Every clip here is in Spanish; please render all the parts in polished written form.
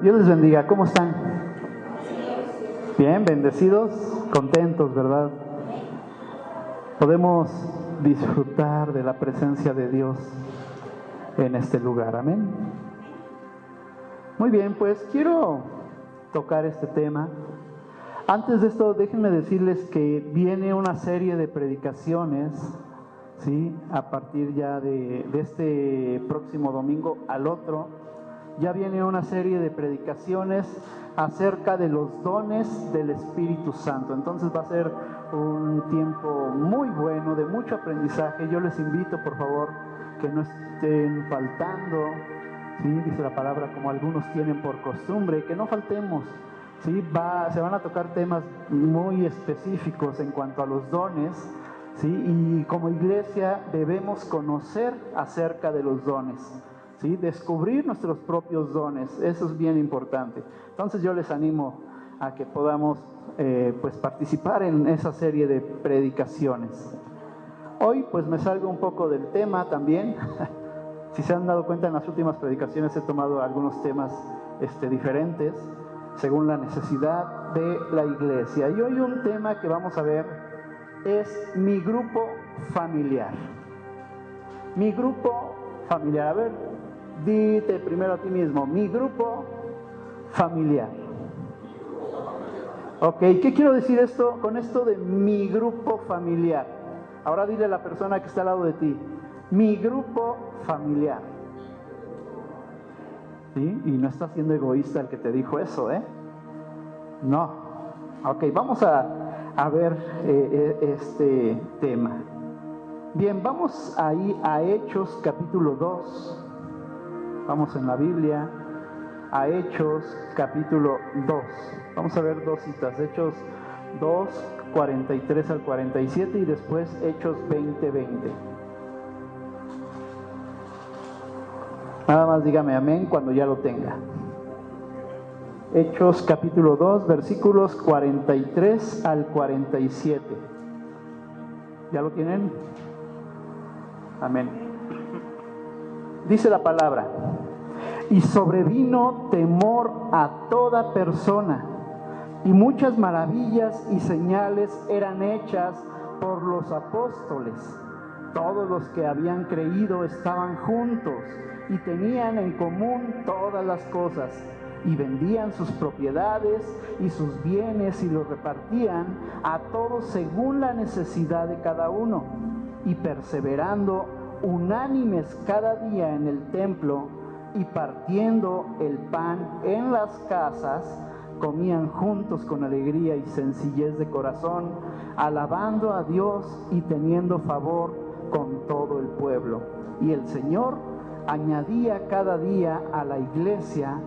Dios les bendiga, ¿cómo están? Bien, bendecidos, contentos, ¿verdad? Podemos disfrutar de la presencia de Dios en este lugar, amén. Muy bien, pues quiero tocar este tema. Antes de esto, déjenme decirles que viene una serie de predicaciones, ¿sí? A partir ya de este próximo domingo al otro, ya viene una serie de predicaciones acerca de los dones del Espíritu Santo. Entonces va a ser un tiempo muy bueno, de mucho aprendizaje. Yo les invito, por favor, que no estén faltando, ¿sí? Dice la palabra, como algunos tienen por costumbre, que no faltemos. ¿Sí? Se van a tocar temas muy específicos en cuanto a los dones, ¿sí? Y como iglesia debemos conocer acerca de los dones, ¿sí? Descubrir nuestros propios dones, eso es bien importante. Entonces yo les animo a que podamos pues participar en esa serie de predicaciones. Hoy pues me salgo un poco del tema también. Si se han dado cuenta, en las últimas predicaciones he tomado algunos temas diferentes según la necesidad de la iglesia. Y hoy un tema que vamos a ver es mi grupo familiar. Mi grupo familiar. A ver, dite primero a ti mismo, mi grupo familiar. Ok, ¿qué quiero decir con esto de mi grupo familiar? Ahora dile a la persona que está al lado de ti, mi grupo familiar. ¿Sí? Y no está siendo egoísta el que te dijo eso, ¿eh? No. Ok, vamos a ver este tema. Bien, vamos ahí a Hechos capítulo 2. Vamos en la Biblia a Hechos capítulo 2. Vamos a ver dos citas, Hechos 2, 43 al 47 y después Hechos 20, 20. Nada más dígame amén cuando ya lo tenga. Hechos capítulo 2, versículos 43 al 47. ¿Ya lo tienen? Amén. Dice la palabra: y sobrevino temor a toda persona, y muchas maravillas y señales eran hechas por los apóstoles. Todos los que habían creído estaban juntos y tenían en común todas las cosas, y vendían sus propiedades y sus bienes y los repartían a todos según la necesidad de cada uno, y perseverando unánimes cada día en el templo y partiendo el pan en las casas, comían juntos con alegría y sencillez de corazón, alabando a Dios y teniendo favor con todo el pueblo. Y el Señor añadía cada día a la iglesia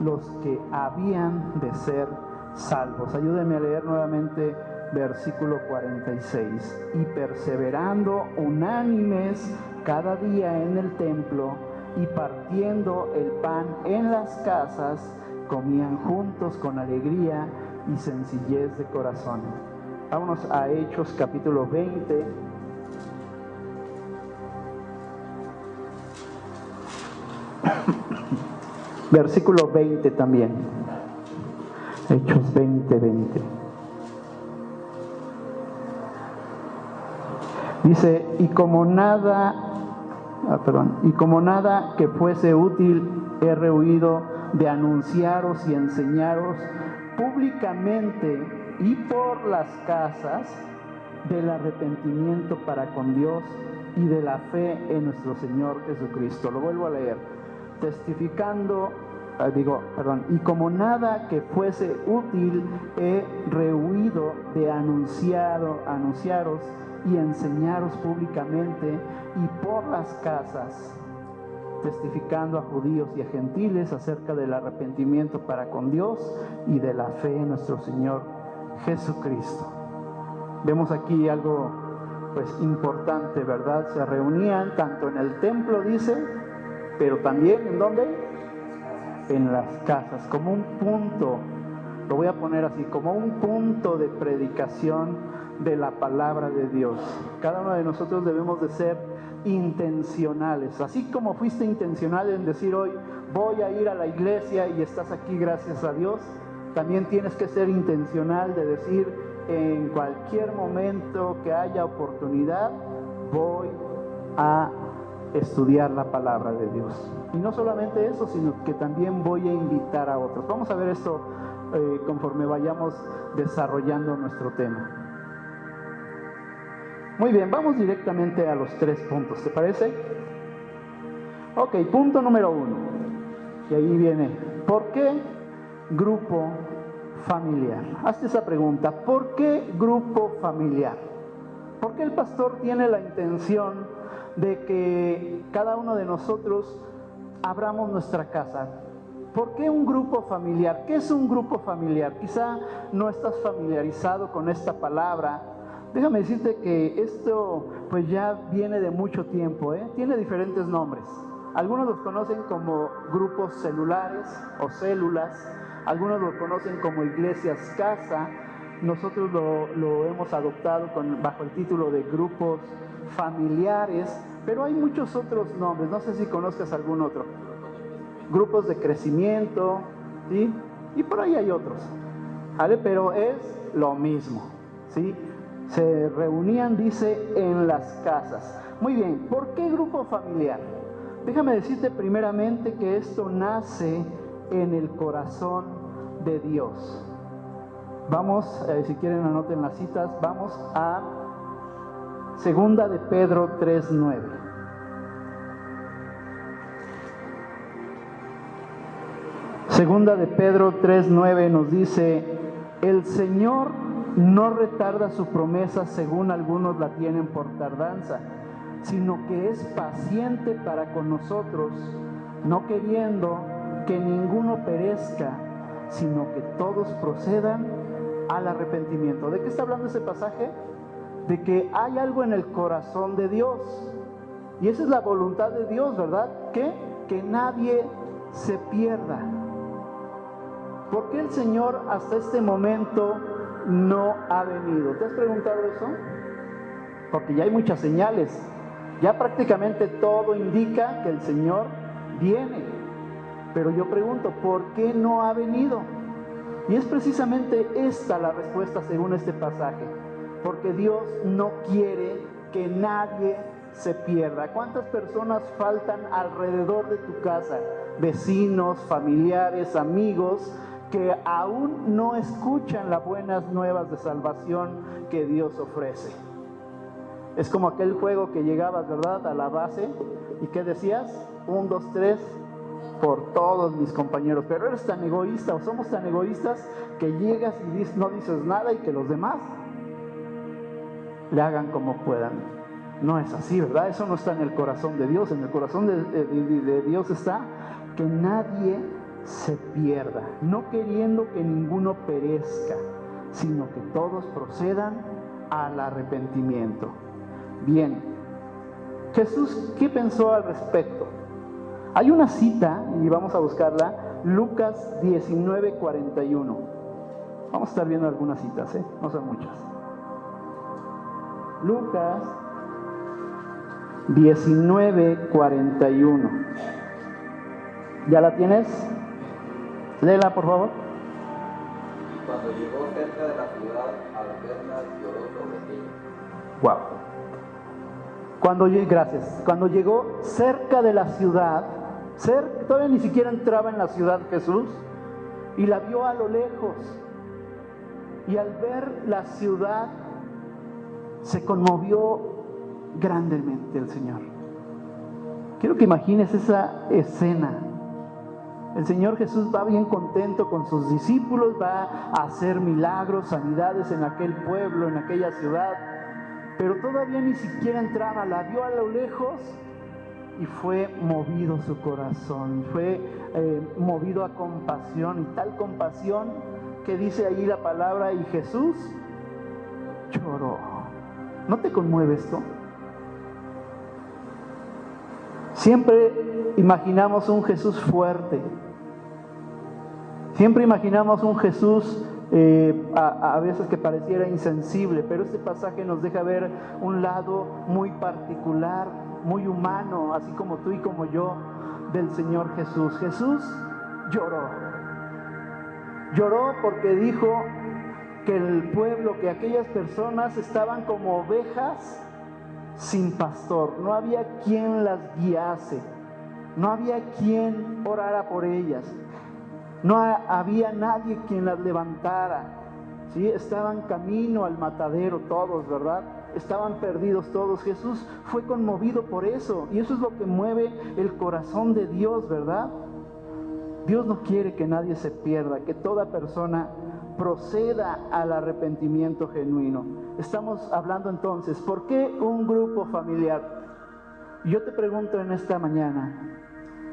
los que habían de ser salvos. Ayúdenme a leer nuevamente versículo 46. Y perseverando unánimes cada día en el templo y partiendo el pan en las casas, comían juntos con alegría y sencillez de corazón. Vámonos a Hechos capítulo 20. Versículo 20 también. Hechos 20, 20. Dice, y como nada que fuese útil he rehuido de anunciaros y enseñaros públicamente y por las casas del arrepentimiento para con Dios y de la fe en nuestro Señor Jesucristo. Lo vuelvo a leer. Y como nada que fuese útil he rehuido de anunciaros y enseñaros públicamente y por las casas, testificando a judíos y a gentiles acerca del arrepentimiento para con Dios y de la fe en nuestro Señor Jesucristo. Vemos aquí algo pues importante, ¿verdad? Se reunían tanto en el templo, dice, pero también ¿en dónde? En las casas, como un punto, lo voy a poner así, como un punto de predicación de la palabra de Dios. Cada uno de nosotros debemos de ser intencionales. Así como fuiste intencional en decir hoy voy a ir a la iglesia y estás aquí gracias a Dios, también tienes que ser intencional de decir en cualquier momento que haya oportunidad voy a estudiar la palabra de Dios. Y no solamente eso, sino que también voy a invitar a otros. Vamos a ver esto conforme vayamos desarrollando nuestro tema. Muy bien, vamos directamente a los 3 puntos, ¿te parece? Ok, punto número 1. Y ahí viene, ¿por qué grupo familiar? Hazte esa pregunta, ¿por qué grupo familiar? ¿Por qué el pastor tiene la intención de que cada uno de nosotros abramos nuestra casa? ¿Por qué un grupo familiar? ¿Qué es un grupo familiar? Quizá no estás familiarizado con esta palabra. Déjame decirte que esto pues ya viene de mucho tiempo, tiene diferentes nombres. Algunos los conocen como grupos celulares o células, algunos lo conocen como iglesias casa. Nosotros lo hemos adoptado bajo el título de grupos familiares, pero hay muchos otros nombres, no sé si conozcas algún otro. Grupos de crecimiento, ¿sí? Y por ahí hay otros, ¿vale? Pero es lo mismo, ¿sí? Se reunían, dice, en las casas. Muy bien, ¿por qué grupo familiar? Déjame decirte primeramente que esto nace en el corazón de Dios. Vamos, si quieren anoten las citas, vamos a Segunda de Pedro 3:9. Segunda de Pedro 3:9 nos dice: el Señor no retarda su promesa según algunos la tienen por tardanza, sino que es paciente para con nosotros, no queriendo que ninguno perezca, sino que todos procedan al arrepentimiento. ¿De qué está hablando ese pasaje? De que hay algo en el corazón de Dios, y esa es la voluntad de Dios, ¿verdad? Que nadie se pierda. ¿Por qué el Señor hasta este momento no ha venido? ¿Te has preguntado eso? Porque ya hay muchas señales, ya prácticamente todo indica que el Señor viene, pero yo pregunto, ¿por qué no ha venido? Y es precisamente esta la respuesta según este pasaje, porque Dios no quiere que nadie se pierda. ¿Cuántas personas faltan alrededor de tu casa? Vecinos, familiares, amigos, que aún no escuchan las buenas nuevas de salvación que Dios ofrece. Es como aquel juego que llegabas, ¿verdad?, a la base, y ¿qué decías? 1, 2, 3, por todos mis compañeros. Pero eres tan egoísta, o somos tan egoístas, que llegas y no dices nada y que los demás le hagan como puedan. No es así, ¿verdad? Eso no está en el corazón de Dios. En el corazón de Dios está que nadie se pierda, no queriendo que ninguno perezca, sino que todos procedan al arrepentimiento. Bien, Jesús, ¿qué pensó al respecto? Hay una cita, y vamos a buscarla, Lucas 19:41. Vamos a estar viendo algunas citas, no son muchas. Lucas 19:41. ¿Ya la tienes? Léela, por favor. Y cuando llegó cerca de la ciudad, al verla lloró sobre ella. Wow. Gracias. Cuando llegó cerca de la ciudad, todavía ni siquiera entraba en la ciudad Jesús, y la vio a lo lejos. Y al ver la ciudad, se conmovió grandemente el Señor. Quiero que imagines esa escena. El Señor Jesús va bien contento con sus discípulos, va a hacer milagros, sanidades en aquel pueblo, en aquella ciudad, pero todavía ni siquiera entraba, la vio a lo lejos y fue movido su corazón, fue movido a compasión, y tal compasión que dice ahí la palabra, y Jesús lloró. ¿No te conmueve esto? Siempre imaginamos un Jesús fuerte, siempre imaginamos un Jesús a veces que pareciera insensible, pero este pasaje nos deja ver un lado muy particular muy humano, así como tú y como yo, del Señor Jesús. Jesús lloró. Lloró porque dijo que el pueblo, que aquellas personas estaban como ovejas sin pastor. No había quien las guiase, no había quien orara por ellas, no había nadie quien las levantara, ¿sí? Estaban camino al matadero todos, ¿verdad? Estaban perdidos todos. Jesús fue conmovido por eso, y eso es lo que mueve el corazón de Dios, ¿verdad? Dios no quiere que nadie se pierda, que toda persona proceda al arrepentimiento genuino. Estamos hablando entonces, ¿por qué un grupo familiar? Yo te pregunto en esta mañana,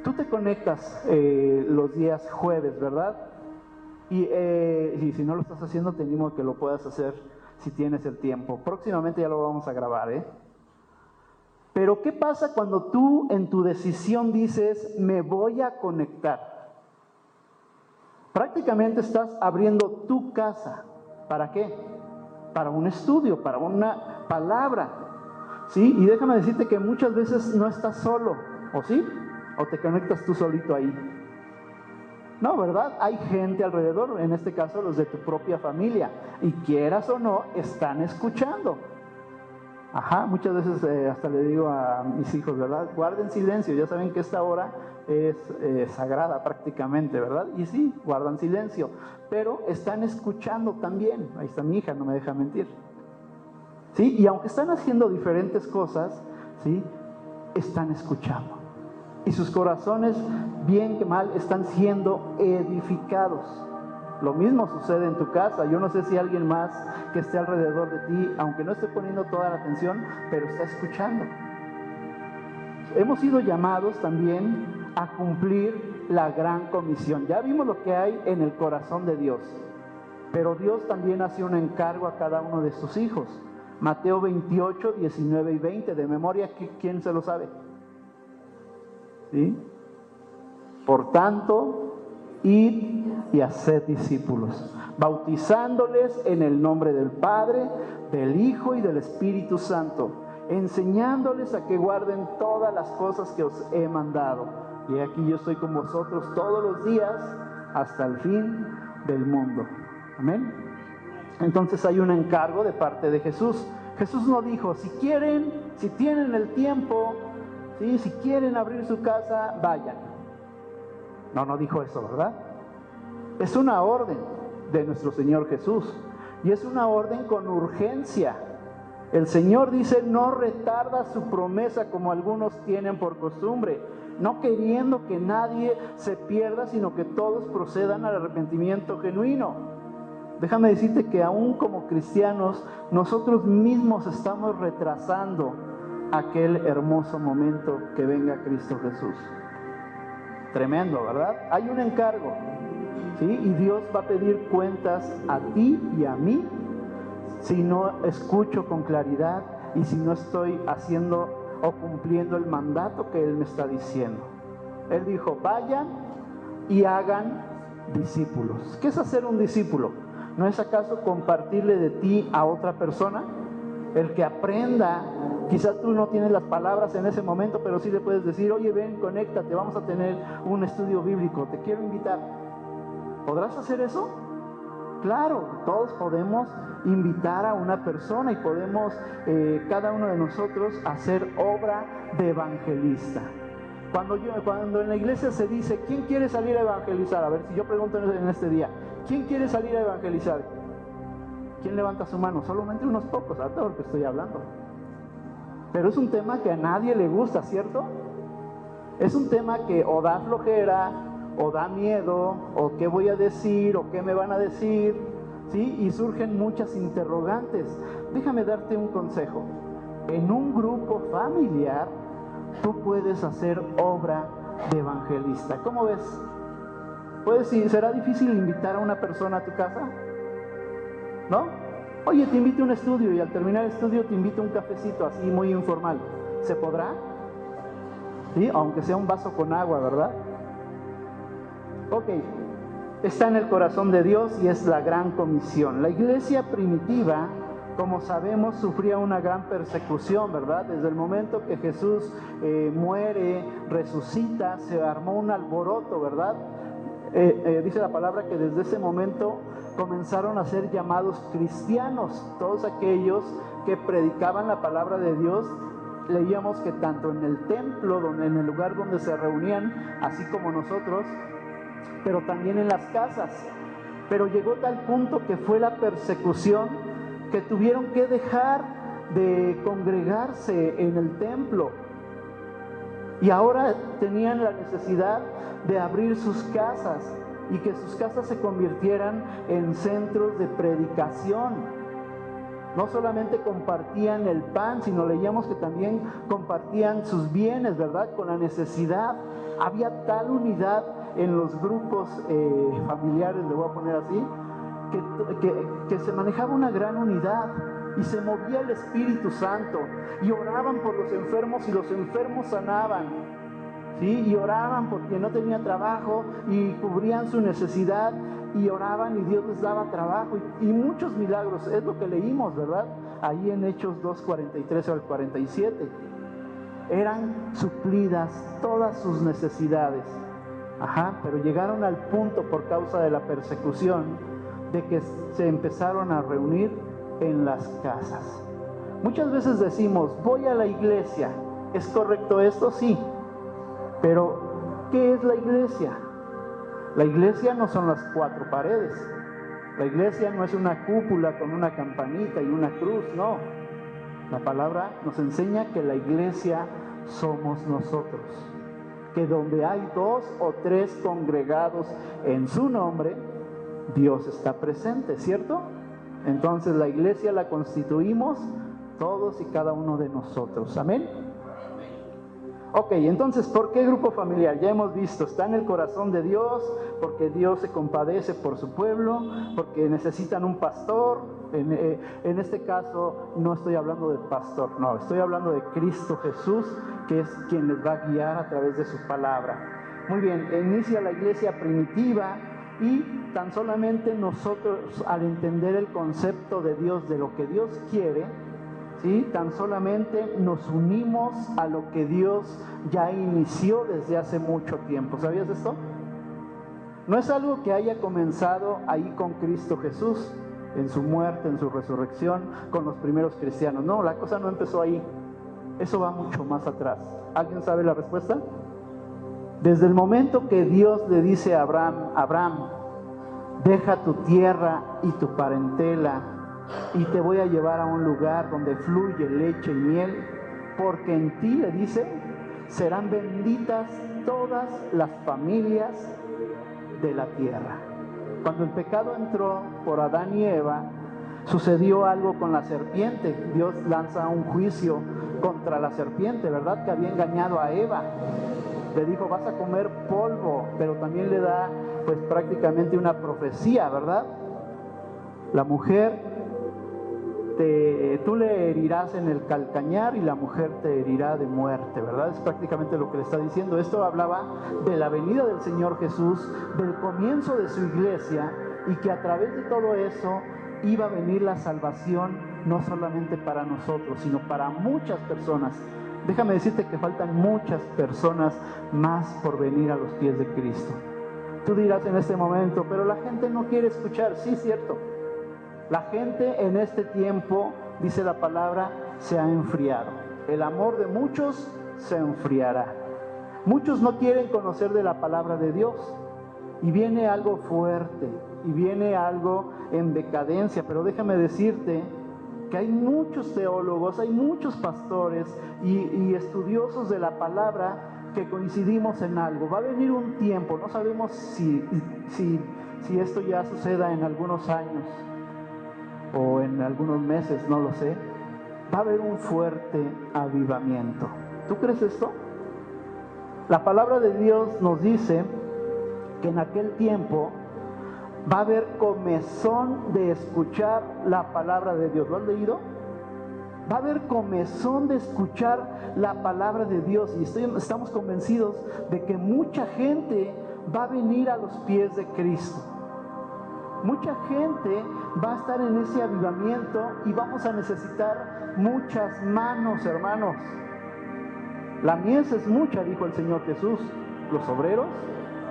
tú te conectas los días jueves, ¿verdad? Y si no lo estás haciendo, te animo a que lo puedas hacer si tienes el tiempo. Próximamente ya lo vamos a grabar, ¿eh? Pero ¿qué pasa cuando tú en tu decisión dices, me voy a conectar? Prácticamente estás abriendo tu casa. ¿Para qué? Para un estudio, para una palabra, ¿sí? Y déjame decirte que muchas veces no estás solo, ¿o sí? ¿O te conectas tú solito ahí? No, ¿verdad? Hay gente alrededor, en este caso los de tu propia familia, y quieras o no, están escuchando. Ajá, muchas veces hasta le digo a mis hijos, ¿verdad? Guarden silencio, ya saben que esta hora es sagrada prácticamente, ¿verdad? Y sí, guardan silencio, pero están escuchando también. Ahí está mi hija, no me deja mentir. ¿Sí? Y aunque están haciendo diferentes cosas, ¿sí? Están escuchando. Y sus corazones, bien que mal, están siendo edificados. Lo mismo sucede en tu casa. Yo no sé si alguien más que esté alrededor de ti, aunque no esté poniendo toda la atención, pero está escuchando. Hemos sido llamados también a cumplir la gran comisión. Ya vimos lo que hay en el corazón de Dios, pero Dios también hace un encargo a cada uno de sus hijos. Mateo 28, 19 y 20, de memoria, ¿quién se lo sabe? ¿Sí? Por tanto, id y haced discípulos, bautizándoles en el nombre del Padre, del Hijo y del Espíritu Santo, enseñándoles a que guarden todas las cosas que os he mandado. Y aquí yo estoy con vosotros todos los días hasta el fin del mundo. Amén. Entonces hay un encargo de parte de Jesús. Jesús no dijo, si quieren, si tienen el tiempo, ¿sí? Si quieren abrir su casa, vayan. No dijo eso, ¿verdad? Es una orden de nuestro Señor Jesús, y es una orden con urgencia. El Señor dice, no retarda su promesa como algunos tienen por costumbre, no queriendo que nadie se pierda, sino que todos procedan al arrepentimiento genuino. Déjame decirte que aún como cristianos, nosotros mismos estamos retrasando aquel hermoso momento que venga Cristo Jesús. Tremendo, ¿verdad? Hay un encargo, ¿sí? Y Dios va a pedir cuentas a ti y a mí si no escucho con claridad y si no estoy haciendo o cumpliendo el mandato que Él me está diciendo. Él dijo, vayan y hagan discípulos. ¿Qué es hacer un discípulo? ¿No es acaso compartirle de ti a otra persona? El que aprenda. Quizás tú no tienes las palabras en ese momento, pero sí le puedes decir, oye, ven, conéctate, vamos a tener un estudio bíblico, te quiero invitar. ¿Podrás hacer eso? Claro, todos podemos invitar a una persona y podemos, cada uno de nosotros, hacer obra de evangelista. Cuando en la iglesia se dice, ¿quién quiere salir a evangelizar? A ver, si yo pregunto en este día, ¿quién quiere salir a evangelizar? ¿Quién levanta su mano? Solamente unos pocos, a todo lo que estoy hablando. Pero es un tema que a nadie le gusta, ¿cierto? Es un tema que o da flojera, o da miedo, o qué voy a decir, o qué me van a decir, ¿sí? Y surgen muchas interrogantes. Déjame darte un consejo. En un grupo familiar, tú puedes hacer obra de evangelista. ¿Cómo ves? ¿Será difícil invitar a una persona a tu casa? ¿No? Oye, te invito a un estudio y al terminar el estudio te invito a un cafecito así muy informal. ¿Se podrá? ¿Sí? Aunque sea un vaso con agua, ¿verdad? Ok, está en el corazón de Dios y es la gran comisión. La iglesia primitiva como sabemos, sufría una gran persecución, ¿verdad? Desde el momento que Jesús muere, resucita, se armó un alboroto, ¿verdad? Dice la palabra que desde ese momento comenzaron a ser llamados cristianos, todos aquellos que predicaban la palabra de Dios. Leíamos que tanto en el templo, en el lugar donde se reunían, así como nosotros, pero también en las casas. Pero llegó tal punto que fue la persecución que tuvieron que dejar de congregarse en el templo. Y ahora tenían la necesidad de abrir sus casas y que sus casas se convirtieran en centros de predicación. No solamente compartían el pan, sino leíamos que también compartían sus bienes, ¿verdad? Con la necesidad. Había tal unidad en los grupos familiares, le voy a poner así, que se manejaba una gran unidad y se movía el Espíritu Santo y oraban por los enfermos y los enfermos sanaban, ¿sí? Y oraban porque no tenía trabajo y cubrían su necesidad y oraban y Dios les daba trabajo y muchos milagros. Es lo que leímos, ¿verdad? Ahí en Hechos 2:43 al 47. Eran suplidas todas sus necesidades. Pero llegaron al punto, por causa de la persecución, de que se empezaron a reunir en las casas. Muchas veces decimos, voy a la iglesia. ¿Es correcto esto? Sí. Pero, ¿qué es la iglesia? La iglesia no son las cuatro paredes. La iglesia no es una cúpula con una campanita y una cruz, no. La palabra nos enseña que la iglesia somos nosotros. Que donde hay 2 o 3 congregados en su nombre, Dios está presente, ¿cierto? Entonces la iglesia la constituimos todos y cada uno de nosotros. ¿Amén? Ok, entonces, ¿por qué grupo familiar? Ya hemos visto, está en el corazón de Dios, porque Dios se compadece por su pueblo, porque necesitan un pastor. En este caso no estoy hablando de pastor, no, estoy hablando de Cristo Jesús, que es quien les va a guiar a través de su palabra. Muy bien, inicia la iglesia primitiva y tan solamente nosotros, al entender el concepto de Dios, de lo que Dios quiere, ¿sí? Tan solamente nos unimos a lo que Dios ya inició desde hace mucho tiempo. ¿Sabías esto? No es algo que haya comenzado ahí con Cristo Jesús, en su muerte, en su resurrección, con los primeros cristianos. No, la cosa no empezó ahí. Eso va mucho más atrás. ¿Alguien sabe la respuesta? Desde el momento que Dios le dice a Abraham, deja tu tierra y tu parentela y te voy a llevar a un lugar donde fluye leche y miel, porque en ti, le dice, serán benditas todas las familias de la tierra. Cuando el pecado entró por Adán y Eva, sucedió algo con la serpiente. Dios lanza un juicio contra la serpiente, ¿verdad? Que había engañado a Eva. Le dijo, vas a comer polvo, pero también le da pues prácticamente una profecía, ¿verdad? La mujer, tú le herirás en el calcañar y la mujer te herirá de muerte, ¿verdad? Es prácticamente lo que le está diciendo. Esto hablaba de la venida del Señor Jesús, del comienzo de su iglesia, y que a través de todo eso iba a venir la salvación, no solamente para nosotros, sino para muchas personas. Déjame decirte que faltan muchas personas más por venir a los pies de Cristo. Tú dirás en este momento, pero la gente no quiere escuchar. Sí, cierto. La gente en este tiempo, dice la palabra, se ha enfriado. El amor de muchos se enfriará. Muchos no quieren conocer de la palabra de Dios. Y viene algo fuerte, y viene algo en decadencia. Pero déjame decirte que hay muchos teólogos, hay muchos pastores y estudiosos de la palabra que coincidimos en algo. Va a venir un tiempo, no sabemos si esto ya suceda en algunos años o en algunos meses, no lo sé. Va a haber un fuerte avivamiento. ¿Tú crees esto? La palabra de Dios nos dice que en aquel tiempo va a haber comezón de escuchar la palabra de Dios. ¿Lo has leído? Va a haber comezón de escuchar la palabra de Dios. Y estamos convencidos de que mucha gente va a venir a los pies de Cristo. Mucha gente va a estar en ese avivamiento y vamos a necesitar muchas manos, hermanos. La mies es mucha, dijo el Señor Jesús. Los obreros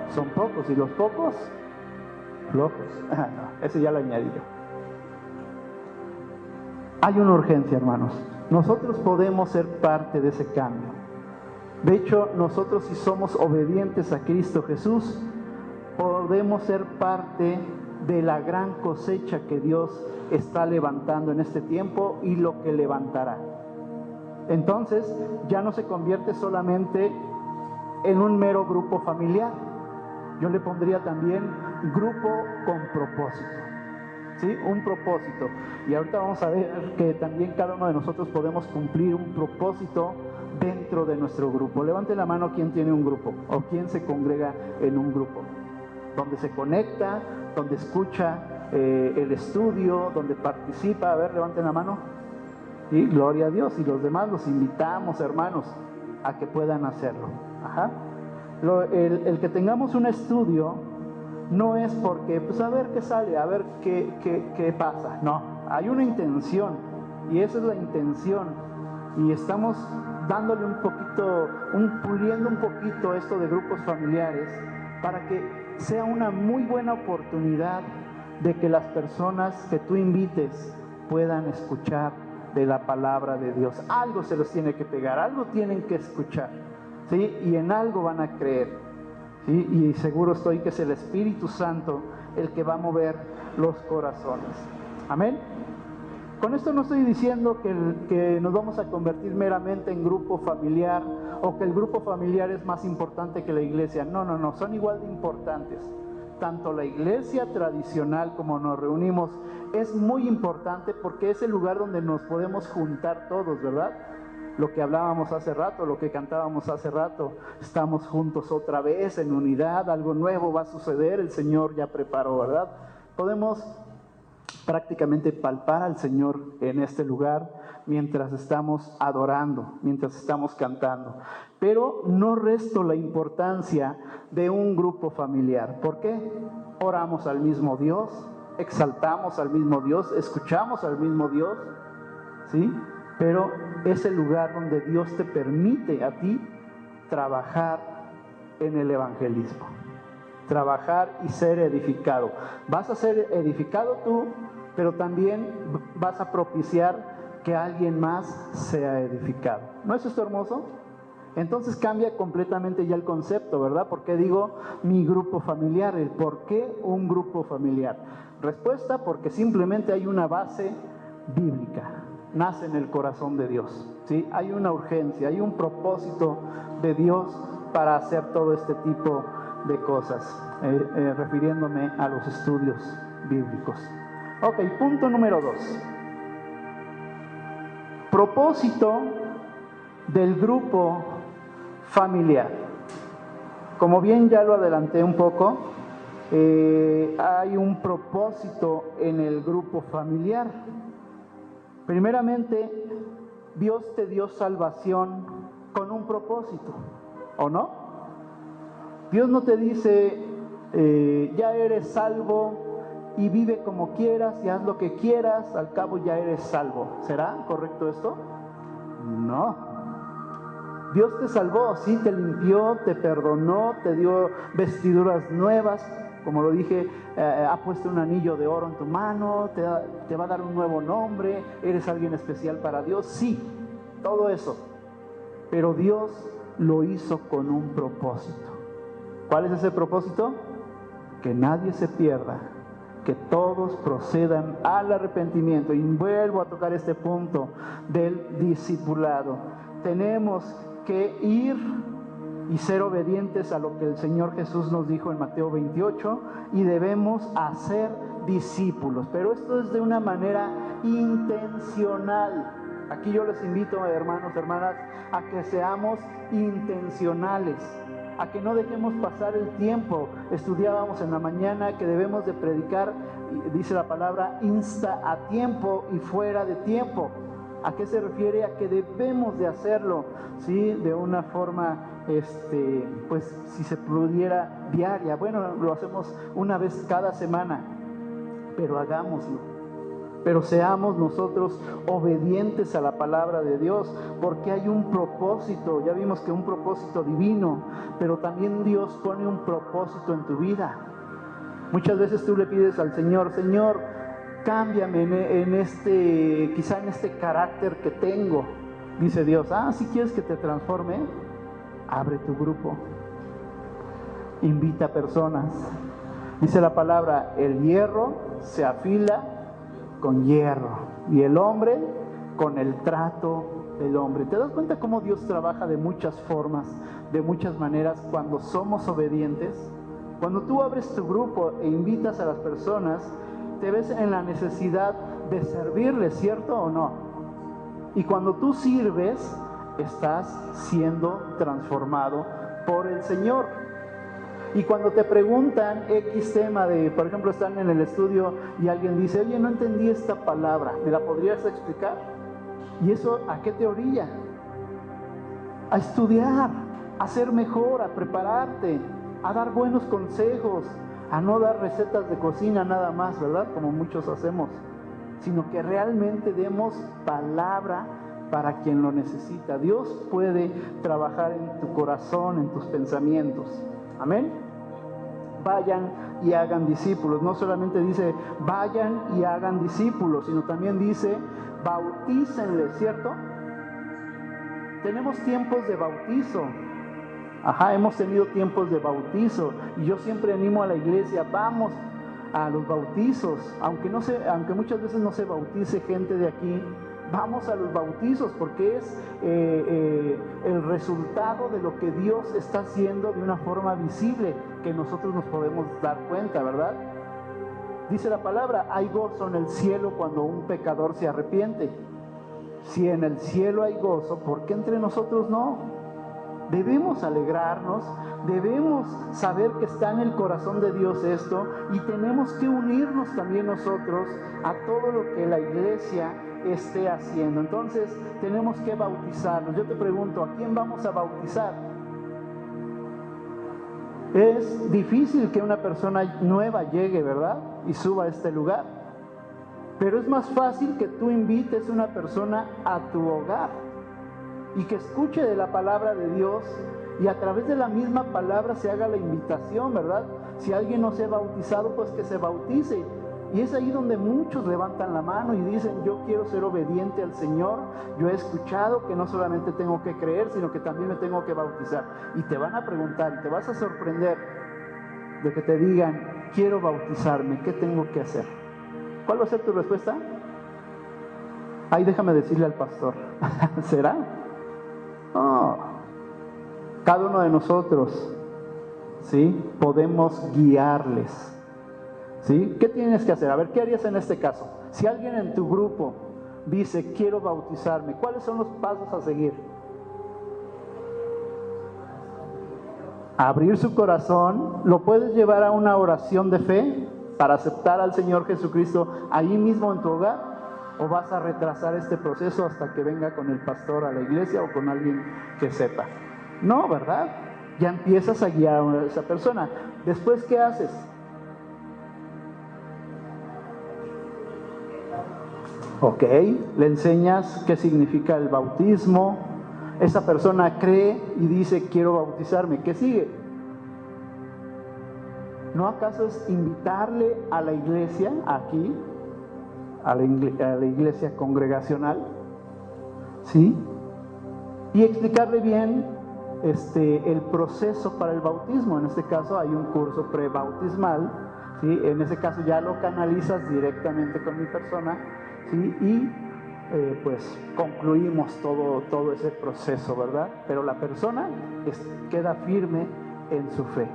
son pocos y los pocos, flojos. No, ese ya lo añadí yo. Hay una urgencia, hermanos. Nosotros podemos ser parte de ese cambio. De hecho, nosotros, si somos obedientes a Cristo Jesús, podemos ser parte de la gran cosecha que Dios está levantando en este tiempo y lo que levantará. Entonces, ya no se convierte solamente en un mero grupo familiar. Yo le pondría también grupo con propósito. ¿Sí? Un propósito. Y ahorita vamos a ver que también cada uno de nosotros podemos cumplir un propósito dentro de nuestro grupo. Levante la mano quien tiene un grupo o quien se congrega en un grupo, donde se conecta, donde escucha el estudio, donde participa. A ver, levanten la mano. Y gloria a Dios. Y los demás los invitamos, hermanos, a que puedan hacerlo. Ajá. El que tengamos un estudio no es porque, pues a ver qué sale, a ver qué pasa. No, hay una intención y esa es la intención. Y estamos dándole un poquito, puliendo un poquito esto de grupos familiares para que sea una muy buena oportunidad de que las personas que tú invites puedan escuchar de la palabra de Dios. Algo se los tiene que pegar, algo tienen que escuchar, ¿sí? Y en algo van a creer. ¿Sí? Y seguro estoy que es el Espíritu Santo el que va a mover los corazones. Amén. Con esto no estoy diciendo que nos vamos a convertir meramente en grupo familiar o que el grupo familiar es más importante que la iglesia. No, son igual de importantes. Tanto la iglesia tradicional como nos reunimos es muy importante porque es el lugar donde nos podemos juntar todos, ¿verdad? Lo que hablábamos hace rato, lo que cantábamos hace rato, estamos juntos otra vez en unidad, algo nuevo va a suceder, el Señor ya preparó, ¿verdad? Podemos prácticamente palpar al Señor en este lugar mientras estamos adorando, mientras estamos cantando. Pero no resto la importancia de un grupo familiar. ¿Por qué? Oramos al mismo Dios, exaltamos al mismo Dios, escuchamos al mismo Dios, ¿sí? Pero es el lugar donde Dios te permite a ti trabajar en el evangelismo, trabajar y ser edificado. Vas a ser edificado tú, pero también vas a propiciar que alguien más sea edificado. ¿No es esto hermoso? Entonces cambia completamente ya el concepto, ¿verdad? ¿Por qué digo mi grupo familiar? ¿El por qué un grupo familiar? Respuesta: porque simplemente hay una base bíblica. Nace en el corazón de Dios, ¿sí? Hay una urgencia, hay un propósito de Dios para hacer todo este tipo de cosas, refiriéndome a los estudios bíblicos. Ok, punto número 2. Propósito del grupo familiar. Como bien ya lo adelanté un poco, hay un propósito en el grupo familiar. Primeramente, Dios te dio salvación con un propósito, ¿o no? Dios no te dice, ya eres salvo y vive como quieras y haz lo que quieras, al cabo ya eres salvo. ¿Será correcto esto? No. Dios te salvó, sí, te limpió, te perdonó, te dio vestiduras nuevas. Como lo dije, ha puesto un anillo de oro en tu mano, te va a dar un nuevo nombre, eres alguien especial para Dios. Sí, todo eso. Pero Dios lo hizo con un propósito. ¿Cuál es ese propósito? Que nadie se pierda, que todos procedan al arrepentimiento. Y vuelvo a tocar este punto del discipulado. Tenemos que ir y ser obedientes a lo que el Señor Jesús nos dijo en Mateo 28, y debemos hacer discípulos, pero esto es de una manera intencional. Aquí yo les invito, hermanos, hermanas, a que seamos intencionales, a que no dejemos pasar el tiempo. Estudiábamos en la mañana que debemos de predicar, dice la palabra, insta a tiempo y fuera de tiempo. ¿A qué se refiere? A que debemos de hacerlo, ¿sí? De una forma, pues si se pudiera diaria. Bueno, lo hacemos una vez cada semana, pero hagámoslo. Pero seamos nosotros obedientes a la palabra de Dios, porque hay un propósito. Ya vimos que un propósito divino, pero también Dios pone un propósito en tu vida. Muchas veces tú le pides al Señor: Señor, cámbiame quizá en este carácter que tengo. Dice Dios: si quieres que te transforme, abre tu grupo, invita personas. Dice la palabra: el hierro se afila con hierro, y el hombre con el trato del hombre. ¿Te das cuenta cómo Dios trabaja de muchas formas, de muchas maneras, cuando somos obedientes? Cuando tú abres tu grupo e invitas a las personas, te ves en la necesidad de servirles, ¿cierto o no? Y cuando tú sirves, estás siendo transformado por el Señor. Y cuando te preguntan X tema por ejemplo, están en el estudio y alguien dice: oye, no entendí esta palabra, ¿me la podrías explicar? ¿Y eso a qué te orilla? A estudiar, a ser mejor, a prepararte, a dar buenos consejos, a no dar recetas de cocina nada más, ¿verdad? Como muchos hacemos, sino que realmente demos palabra para quien lo necesita. Dios puede trabajar en tu corazón, en tus pensamientos. Amén. Vayan y hagan discípulos. No solamente dice vayan y hagan discípulos, sino también dice bautícenles, ¿cierto? Tenemos tiempos de bautizo. Hemos tenido tiempos de bautizo, y yo siempre animo a la iglesia: vamos a los bautizos, aunque muchas veces no se bautice gente de aquí. Vamos a los bautizos, porque es el resultado de lo que Dios está haciendo de una forma visible, que nosotros nos podemos dar cuenta, ¿verdad? Dice la palabra: hay gozo en el cielo cuando un pecador se arrepiente. Si en el cielo hay gozo, ¿por qué entre nosotros no? Debemos alegrarnos, debemos saber que está en el corazón de Dios esto, y tenemos que unirnos también nosotros a todo lo que la iglesia esté haciendo. Entonces tenemos que bautizarnos. Yo te pregunto: ¿a quién vamos a bautizar? Es difícil que una persona nueva llegue, ¿verdad?, y suba a este lugar, pero es más fácil que tú invites a una persona a tu hogar y que escuche de la palabra de Dios, y a través de la misma palabra se haga la invitación, ¿verdad? Si alguien no se ha bautizado, pues que se bautice. Y es ahí donde muchos levantan la mano y dicen: yo quiero ser obediente al Señor, yo he escuchado que no solamente tengo que creer, sino que también me tengo que bautizar. Y te van a preguntar, y te vas a sorprender de que te digan: quiero bautizarme, ¿qué tengo que hacer? ¿Cuál va a ser tu respuesta? Ay, déjame decirle al pastor. ¿Será? No. Cada uno de nosotros, ¿sí?, podemos guiarles. ¿Sí? ¿Qué tienes que hacer? A ver, ¿qué harías en este caso? Si alguien en tu grupo dice: quiero bautizarme, ¿cuáles son los pasos a seguir? Abrir su corazón. Lo puedes llevar a una oración de fe para aceptar al Señor Jesucristo ahí mismo en tu hogar, o vas a retrasar este proceso hasta que venga con el pastor a la iglesia o con alguien que sepa. No, ¿verdad? Ya empiezas a guiar a esa persona. Después, ¿qué haces? Ok, le enseñas qué significa el bautismo. Esa persona cree y dice: quiero bautizarme. ¿Qué sigue? ¿No acaso es invitarle a la iglesia aquí, a la iglesia congregacional? ¿Sí? Y explicarle bien el proceso para el bautismo. En este caso hay un curso prebautismal, ¿sí? En ese caso ya lo canalizas directamente con mi persona, ¿sí? Y pues concluimos todo ese proceso, ¿verdad? Pero la persona queda firme en su fe.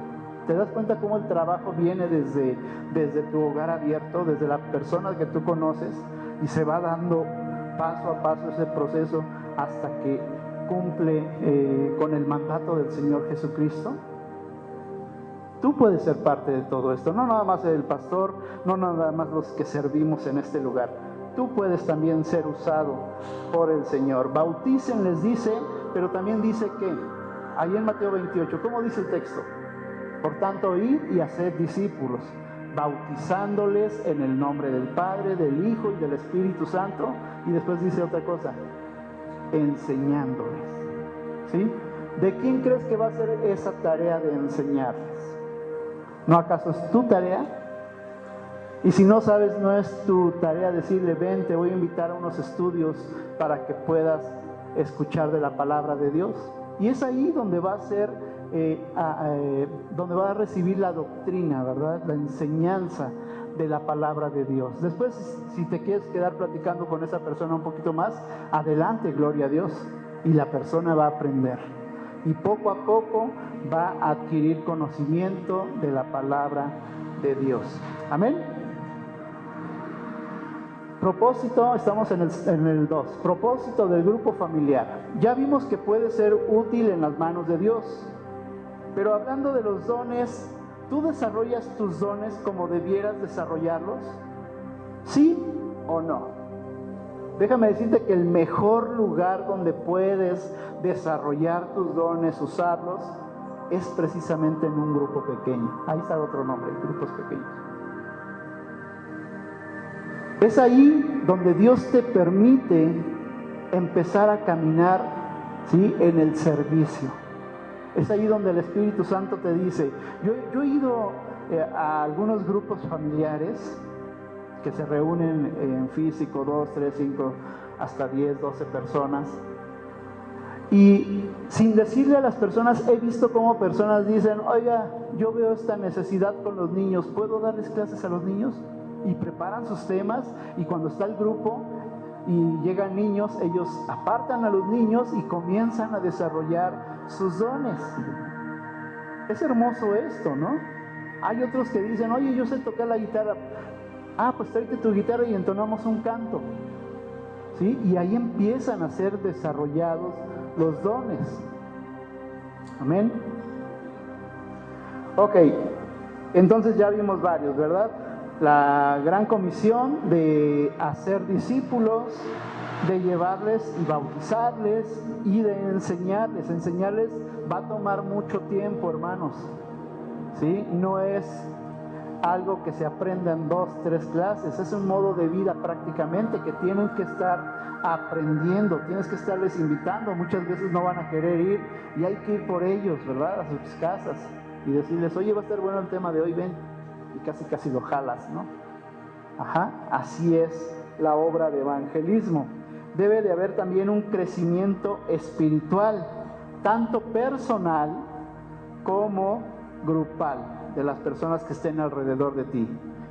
¿Te das cuenta cómo el trabajo viene desde tu hogar abierto, desde la persona que tú conoces, y se va dando paso a paso ese proceso hasta que cumple con el mandato del Señor Jesucristo? Tú puedes ser parte de todo esto, no nada más el pastor, no nada más los que servimos en este lugar. Tú puedes también ser usado por el Señor. Bauticen, les dice, pero también dice que, ahí en Mateo 28, ¿cómo dice el texto? Por tanto, id y haced discípulos. bautizándoles en el nombre del Padre, del Hijo y del Espíritu Santo. Y después dice otra cosa, enseñándoles. ¿Sí? ¿De quién crees que va a ser esa tarea de enseñarles? ¿No acaso es tu tarea? Y si no sabes, no es tu tarea decirle, ven, te voy a invitar a unos estudios para que puedas escuchar de la palabra de Dios. Y es ahí donde va a ser, donde va a recibir la doctrina, ¿verdad? La enseñanza de la palabra de Dios. Después, si te quieres quedar platicando con esa persona un poquito más, adelante, gloria a Dios. Y la persona va a aprender. Y poco a poco va a adquirir conocimiento de la palabra de Dios. Amén. Propósito, estamos en el 2. Propósito del grupo familiar. Ya vimos que puede ser útil en las manos de Dios. Pero hablando de los dones, ¿tú desarrollas tus dones como debieras desarrollarlos? ¿Sí o no? Déjame decirte que el mejor lugar donde puedes desarrollar tus dones, usarlos, es precisamente en un grupo pequeño. Ahí está otro nombre, grupos pequeños. Es ahí donde Dios te permite empezar a caminar, ¿sí?, en el servicio. Es ahí donde el Espíritu Santo te dice, yo he ido a algunos grupos familiares que se reúnen en físico, 2, 3, 5, hasta 10, 12 personas. Y sin decirle a las personas, he visto cómo personas dicen, oiga, yo veo esta necesidad con los niños, ¿puedo darles clases a los niños? Y preparan sus temas, y cuando está el grupo y llegan niños, ellos apartan a los niños y comienzan a desarrollar sus dones. Es hermoso esto, ¿no? Hay otros que dicen, oye, yo sé tocar la guitarra. Ah, pues tráete tu guitarra y entonamos un canto. ¿Sí? Y ahí empiezan a ser desarrollados los dones. Amén. Ok, entonces ya vimos varios, ¿verdad? La gran comisión de hacer discípulos, de llevarles y bautizarles y de enseñarles. Enseñarles va a tomar mucho tiempo, hermanos. ¿Sí? No es algo que se aprenda en 2, 3 clases, es un modo de vida prácticamente que tienen que estar aprendiendo, tienes que estarles invitando, muchas veces no van a querer ir y hay que ir por ellos, ¿verdad?, a sus casas y decirles, oye, va a estar bueno el tema de hoy, ven, y casi lo jalas, ¿no? Ajá, así es la obra de evangelismo. Debe de haber también un crecimiento espiritual, tanto personal como grupal, de las personas que estén alrededor de ti,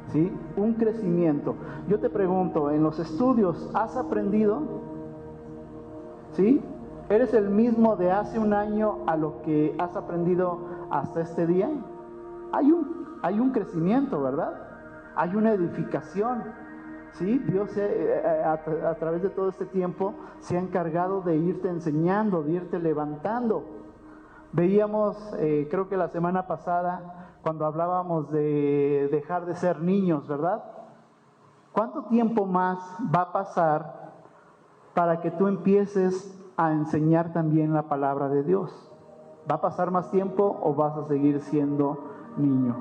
¿sí? Un crecimiento. Yo te pregunto, en los estudios, ¿has aprendido? ¿Sí? ¿Eres el mismo de hace un año a lo que has aprendido hasta este día? Hay un crecimiento, ¿verdad? Hay una edificación, ¿sí? Dios a través de todo este tiempo se ha encargado de irte enseñando, de irte levantando. Veíamos, creo que la semana pasada, cuando hablábamos de dejar de ser niños, ¿verdad? ¿Cuánto tiempo más va a pasar para que tú empieces a enseñar también la palabra de Dios? ¿Va a pasar más tiempo o vas a seguir siendo niño?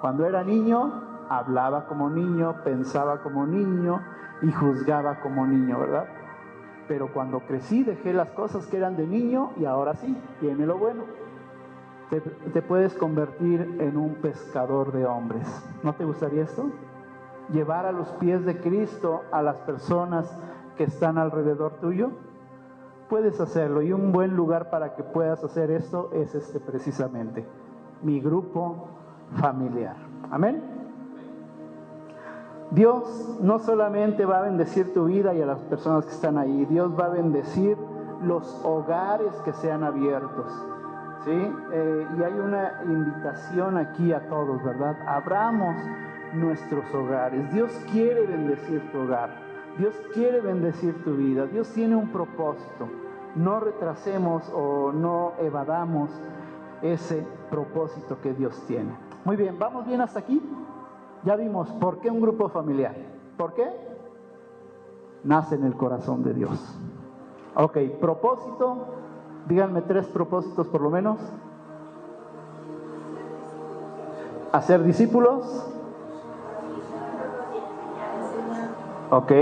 Cuando era niño, hablaba como niño, pensaba como niño y juzgaba como niño, ¿verdad? Pero cuando crecí dejé las cosas que eran de niño y ahora sí, viene lo bueno. Te puedes convertir en un pescador de hombres. ¿No te gustaría esto? Llevar a los pies de Cristo a las personas que están alrededor tuyo. Puedes hacerlo, y un buen lugar para que puedas hacer esto es precisamente, mi grupo familiar. Amén. Dios no solamente va a bendecir tu vida y a las personas que están ahí, Dios va a bendecir los hogares que sean abiertos. ¿Sí? Y hay una invitación aquí a todos, ¿verdad? Abramos nuestros hogares. Dios quiere bendecir tu hogar. Dios quiere bendecir tu vida. Dios tiene un propósito. No retrasemos o no evadamos ese propósito que Dios tiene. Muy bien, ¿vamos bien hasta aquí? Ya vimos por qué un grupo familiar. ¿Por qué? Nace en el corazón de Dios. Ok, propósito. Díganme 3 propósitos por lo menos. Hacer discípulos, Ok,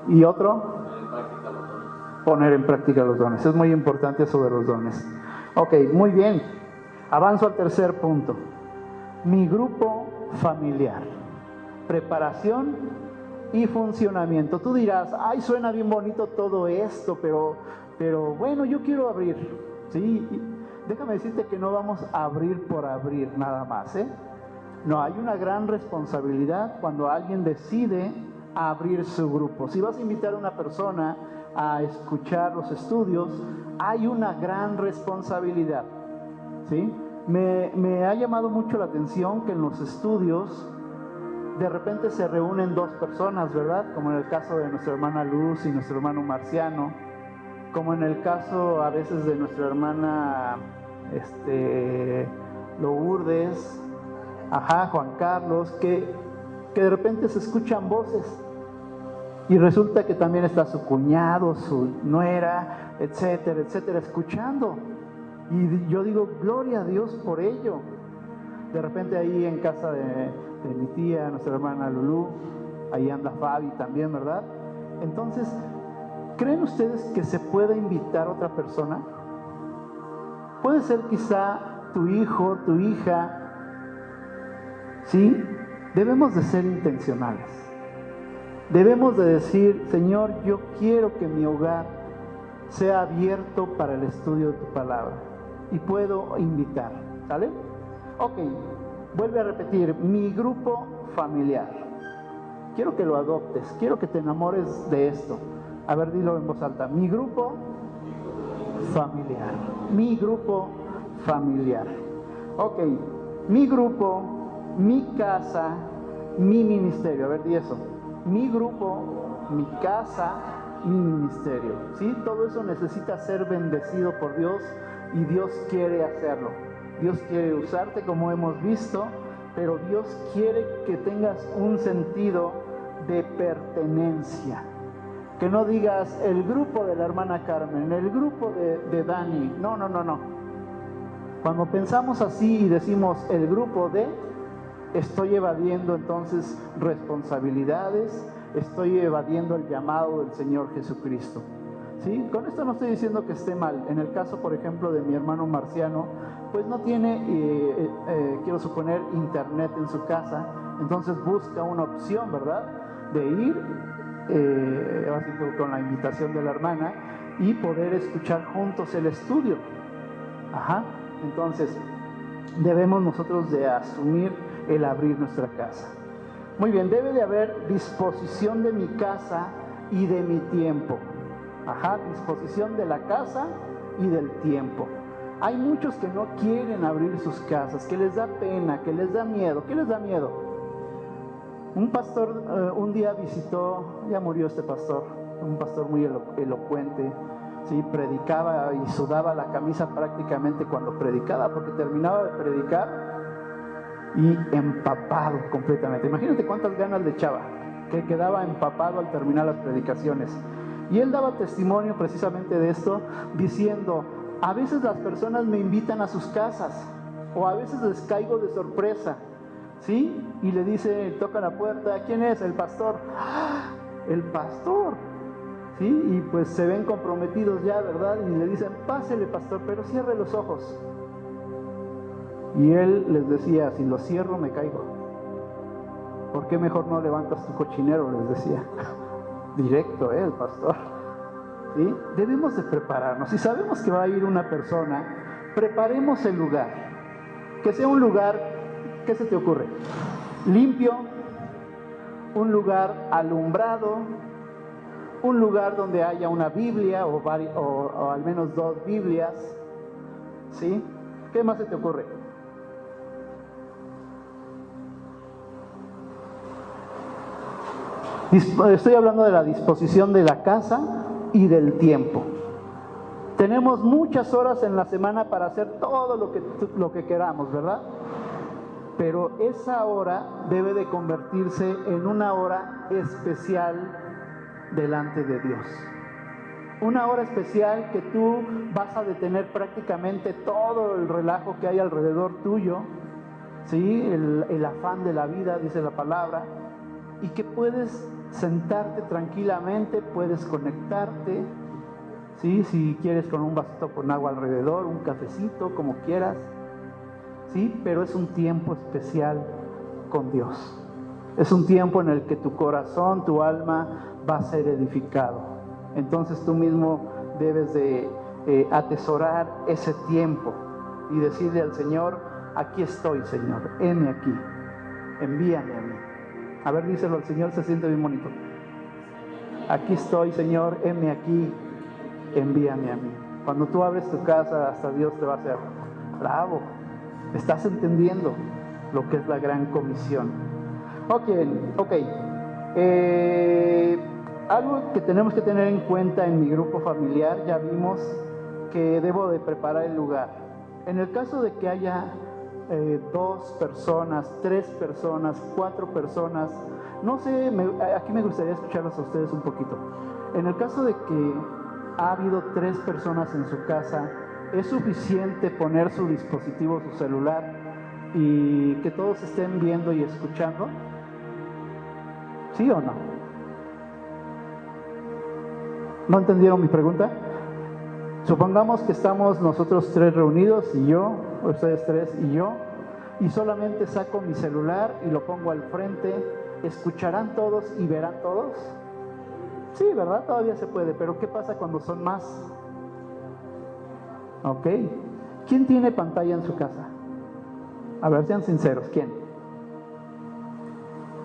¿y otro? Poner en práctica los dones. Poner en práctica los dones. Es muy importante eso de los dones. Ok, muy bien. Avanzo al tercer punto. Mi grupo familiar. Preparación y funcionamiento. Tú dirás, ay, suena bien bonito todo esto, pero bueno, yo quiero abrir. Sí, déjame decirte que no vamos a abrir por abrir nada más, ¿eh? No, hay una gran responsabilidad cuando alguien decide abrir su grupo. Si vas a invitar a una persona a escuchar los estudios, hay una gran responsabilidad, ¿sí? Me ha llamado mucho la atención que en los estudios de repente se reúnen dos personas, ¿verdad? Como en el caso de nuestra hermana Luz y nuestro hermano Marciano, como en el caso a veces de nuestra hermana Lourdes, Juan Carlos, que de repente se escuchan voces y resulta que también está su cuñado, su nuera, etcétera, etcétera, escuchando. Y yo digo, gloria a Dios por ello. De repente ahí en casa de mi tía, nuestra hermana Lulú, ahí anda Fabi también, ¿verdad? Entonces, ¿creen ustedes que se puede invitar a otra persona? Puede ser quizá tu hijo, tu hija. ¿Sí? Debemos de ser intencionales. Debemos de decir, Señor, yo quiero que mi hogar sea abierto para el estudio de tu palabra. Y puedo invitar, ¿sale? Ok, vuelve a repetir, mi grupo familiar. Quiero que lo adoptes, quiero que te enamores de esto. A ver, dilo en voz alta, mi grupo familiar. Mi grupo familiar. Ok, mi grupo, mi casa, mi ministerio. A ver, di eso. Mi grupo, mi casa, mi ministerio. ¿Sí? Todo eso necesita ser bendecido por Dios y Dios quiere hacerlo. Dios quiere usarte como hemos visto, pero Dios quiere que tengas un sentido de pertenencia. Que no digas el grupo de la hermana Carmen, el grupo de Dani. No. Cuando pensamos así y decimos el grupo de, estoy evadiendo entonces responsabilidades, estoy evadiendo el llamado del Señor Jesucristo. ¿Sí? Con esto no estoy diciendo que esté mal. En el caso, por ejemplo, de mi hermano Marciano, pues no tiene, quiero suponer, internet en su casa, entonces busca una opción, ¿verdad? De ir, así con la invitación de la hermana, y poder escuchar juntos el estudio. Entonces, debemos nosotros de asumir el abrir nuestra casa. Muy bien, debe de haber disposición de mi casa y de mi tiempo. Disposición de la casa y del tiempo. Hay muchos que no quieren abrir sus casas, que les da pena, que les da miedo. ¿Qué les da miedo? Un pastor un día visitó, ya murió este pastor, un pastor muy elocuente, ¿sí? Predicaba y sudaba la camisa prácticamente cuando predicaba, porque terminaba de predicar y empapado completamente. Imagínate cuántas ganas le echaba, que quedaba empapado al terminar las predicaciones. Y él daba testimonio precisamente de esto, diciendo, a veces las personas me invitan a sus casas, o a veces les caigo de sorpresa, ¿sí? Y le dice, toca la puerta, ¿quién es? El pastor. ¡Ah! El pastor, ¿sí? Y pues se ven comprometidos ya, ¿verdad? Y le dicen, pásele, pastor, pero cierre los ojos. Y él les decía, si lo cierro me caigo. ¿Por qué mejor no levantas tu cochinero? Les decía. Directo, el pastor. ¿Sí? Debemos de prepararnos. Si sabemos que va a ir una persona, preparemos el lugar. Que sea un lugar, ¿qué se te ocurre? Limpio, un lugar alumbrado, un lugar donde haya una Biblia o al menos 2 Biblias. ¿Sí? ¿Qué más se te ocurre? Estoy hablando de la disposición de la casa y del tiempo. Tenemos muchas horas en la semana para hacer todo lo que queramos, ¿verdad? Pero esa hora debe de convertirse en una hora especial delante de Dios. Una hora especial que tú vas a detener prácticamente todo el relajo que hay alrededor tuyo, ¿sí? El afán de la vida, dice la palabra, y que puedes sentarte tranquilamente, puedes conectarte, ¿sí? Si quieres con un vasito con agua alrededor, un cafecito, como quieras, ¿sí? Pero es un tiempo especial con Dios. Es un tiempo en el que tu corazón, tu alma va a ser edificado. Entonces tú mismo debes de atesorar ese tiempo y decirle al Señor: aquí estoy, Señor, heme aquí, envíame a mí. A ver, díselo al Señor, se siente bien bonito. Aquí estoy, Señor, heme aquí, envíame a mí. Cuando tú abres tu casa, hasta Dios te va a hacer: bravo, estás entendiendo lo que es la gran comisión. Ok. Algo que tenemos que tener en cuenta en mi grupo familiar, ya vimos que debo de preparar el lugar. En el caso de que haya 2 personas, 3 personas, 4 personas, no sé, aquí me gustaría escucharlos a ustedes un poquito. En el caso de que ha habido 3 personas en su casa, ¿es suficiente poner su dispositivo, su celular, y que todos estén viendo y escuchando? ¿Sí o no? ¿No entendieron mi pregunta? Supongamos que estamos nosotros 3 reunidos, y yo, ustedes 3 y yo, y solamente saco mi celular y lo pongo al frente. ¿Escucharán todos y verán todos? Sí, ¿verdad? Todavía se puede, pero ¿qué pasa cuando son más? Ok. ¿Quién tiene pantalla en su casa? A ver, sean sinceros, ¿quién?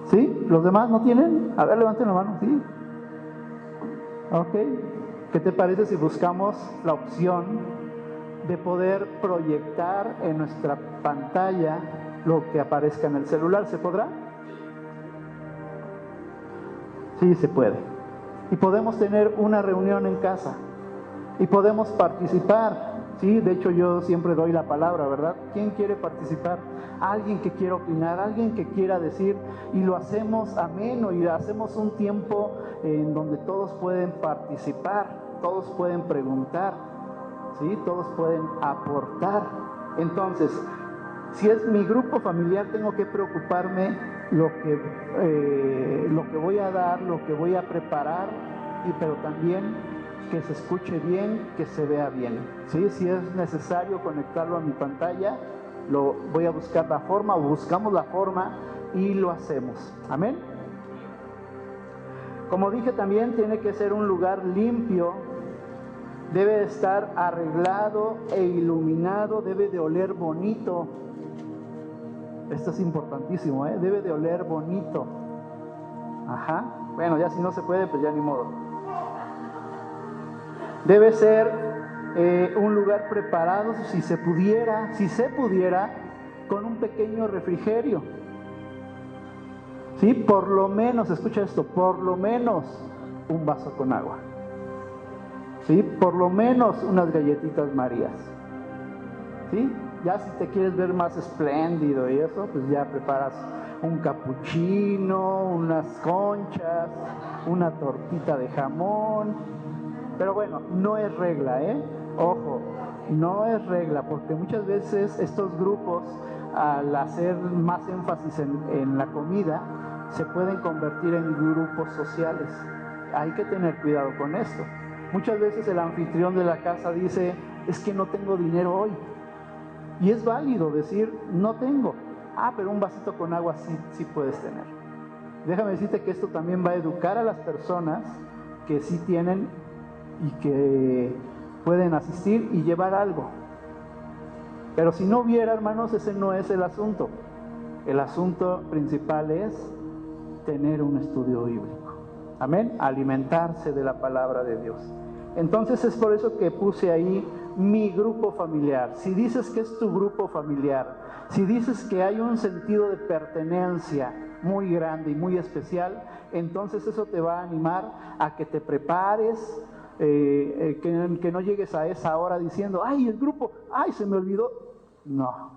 ¿Sí? ¿Los demás no tienen? A ver, levanten la mano, ¿sí? Ok. ¿Qué te parece si buscamos la opción de poder proyectar en nuestra pantalla lo que aparezca en el celular? ¿Se podrá? Sí, se puede. Y podemos tener una reunión en casa y podemos participar, ¿sí? De hecho, yo siempre doy la palabra, ¿verdad? ¿Quién quiere participar? Alguien que quiera opinar, alguien que quiera decir, y lo hacemos ameno y hacemos un tiempo en donde todos pueden participar, todos pueden preguntar, ¿sí? Todos pueden aportar. Entonces, si es mi grupo familiar, tengo que preocuparme lo que voy a dar, lo que voy a preparar, pero también que se escuche bien, que se vea bien, ¿sí? Si es necesario conectarlo a mi pantalla, voy a buscar la forma, o buscamos la forma y lo hacemos. Amén. Como dije, también tiene que ser un lugar limpio, debe estar arreglado e iluminado, debe de oler bonito. Esto es importantísimo, debe de oler bonito. Ajá. Bueno, ya si no se puede, pues ya ni modo. Debe ser un lugar preparado, si se pudiera, con un pequeño refrigerio. ¿Sí? Por lo menos, escucha esto, por lo menos un vaso con agua. ¿Sí? Por lo menos unas galletitas Marías. ¿Sí? Ya si te quieres ver más espléndido y eso, pues ya preparas un capuchino, unas conchas, una tortita de jamón. Pero bueno, no es regla, ojo, no es regla, porque muchas veces estos grupos, al hacer más énfasis en la comida, se pueden convertir en grupos sociales. Hay que tener cuidado con esto. Muchas veces el anfitrión de la casa dice: es que no tengo dinero hoy. Y es válido decir: no tengo. Pero un vasito con agua sí puedes tener. Déjame decirte que esto también va a educar a las personas que sí tienen y que pueden asistir y llevar algo. Pero si no hubiera, hermanos, ese no es el asunto. El asunto principal es tener un estudio bíblico. Amén. Alimentarse de la palabra de Dios. Entonces es por eso que puse ahí mi grupo familiar. Si dices que es tu grupo familiar, si dices que hay un sentido de pertenencia muy grande y muy especial, entonces eso te va a animar a que te prepares, que no llegues a esa hora diciendo: ¡ay, el grupo! ¡Ay, se me olvidó! No,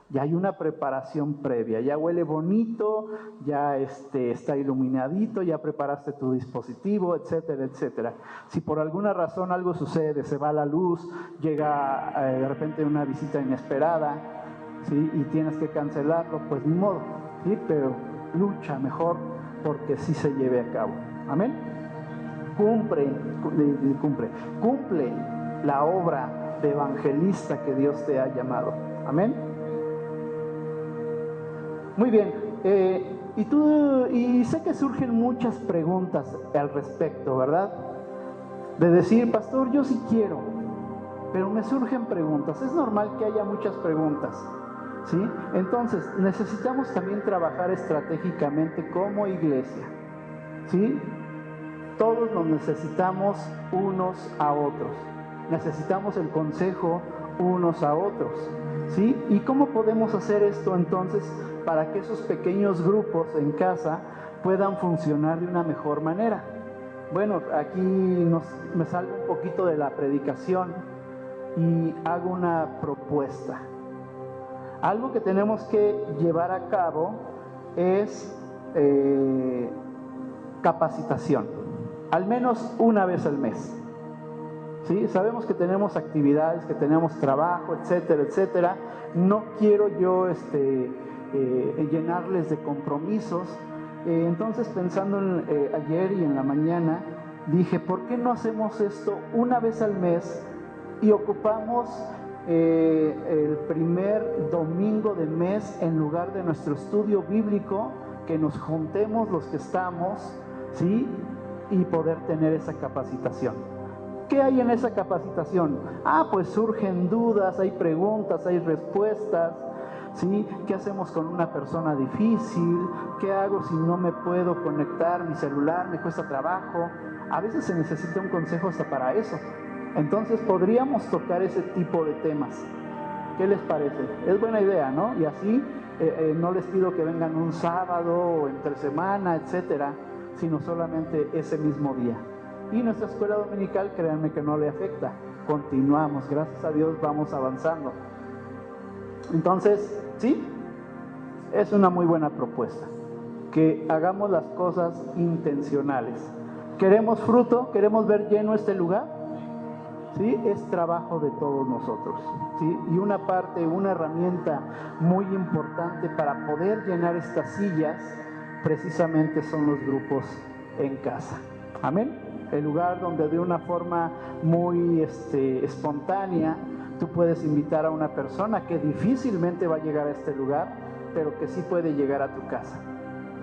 ya hay una preparación previa, ya huele bonito, ya está iluminadito, ya preparaste tu dispositivo, etcétera, etcétera. Si por alguna razón algo sucede, se va la luz, llega de repente una visita inesperada, ¿sí? Y tienes que cancelarlo, pues ni modo, ¿sí? Pero lucha mejor porque sí se lleve a cabo. Amén. Cumple la obra de evangelista que Dios te ha llamado. Amén. Muy bien. Y sé que surgen muchas preguntas al respecto, ¿verdad? De decir, pastor, yo sí quiero, pero me surgen preguntas. Es normal que haya muchas preguntas, ¿sí? Entonces, necesitamos también trabajar estratégicamente como iglesia, ¿sí? Todos nos necesitamos unos a otros. Necesitamos el consejo unos a otros, ¿sí? ¿Y cómo podemos hacer esto entonces para que esos pequeños grupos en casa puedan funcionar de una mejor manera? Bueno, aquí me salgo un poquito de la predicación y hago una propuesta. Algo que tenemos que llevar a cabo es capacitación, al menos una vez al mes. ¿Sí? Sabemos que tenemos actividades, que tenemos trabajo, etcétera, etcétera. No quiero yo llenarles de compromisos. Entonces, pensando ayer y en la mañana, dije, ¿por qué no hacemos esto una vez al mes y ocupamos el primer domingo de mes en lugar de nuestro estudio bíblico, que nos juntemos los que estamos, ¿sí? Y poder tener esa capacitación? ¿Qué hay en esa capacitación? Pues surgen dudas, hay preguntas, hay respuestas, ¿sí? ¿Qué hacemos con una persona difícil? ¿Qué hago si no me puedo conectar mi celular? Me cuesta trabajo. A veces se necesita un consejo hasta para eso. Entonces podríamos tocar ese tipo de temas. ¿Qué les parece? Es buena idea, ¿no? Y así no les pido que vengan un sábado o entre semana, etcétera, sino solamente ese mismo día. Y nuestra escuela dominical, créanme que no le afecta. Continuamos, gracias a Dios vamos avanzando. Entonces, sí, es una muy buena propuesta. Que hagamos las cosas intencionales. ¿Queremos fruto? ¿Queremos ver lleno este lugar? ¿Sí? Es trabajo de todos nosotros, ¿sí? Y una herramienta muy importante para poder llenar estas sillas, precisamente son los grupos en casa. Amén. El lugar donde de una forma muy espontánea tú puedes invitar a una persona que difícilmente va a llegar a este lugar, pero que sí puede llegar a tu casa.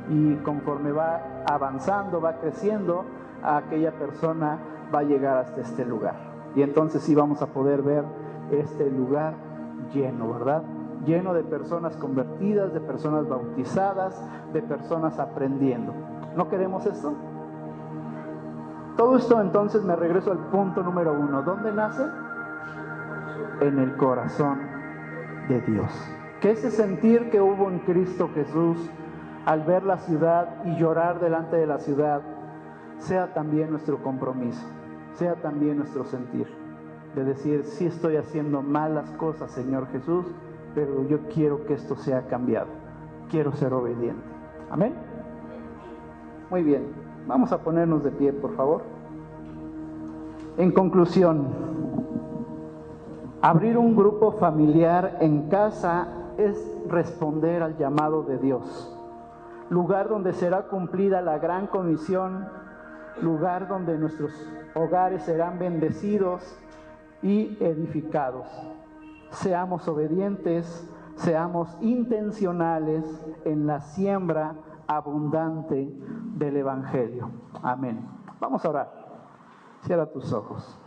Y conforme va avanzando, va creciendo, aquella persona va a llegar hasta este lugar. Y entonces sí vamos a poder ver este lugar lleno, ¿verdad? Lleno de personas convertidas, de personas bautizadas, de personas aprendiendo. ¿No queremos esto? Todo esto entonces me regreso al punto número 1. ¿Dónde nace? En el corazón de Dios. Que ese sentir que hubo en Cristo Jesús al ver la ciudad y llorar delante de la ciudad sea también nuestro compromiso, sea también nuestro sentir, de decir, sí estoy haciendo malas cosas, Señor Jesús, pero yo quiero que esto sea cambiado, quiero ser obediente. Amén. Muy bien. Vamos a ponernos de pie, por favor. En conclusión, abrir un grupo familiar en casa es responder al llamado de Dios. Lugar donde será cumplida la gran comisión, lugar donde nuestros hogares serán bendecidos y edificados. Seamos obedientes, seamos intencionales en la siembra abundante del Evangelio. Amén. Vamos a orar. Cierra tus ojos.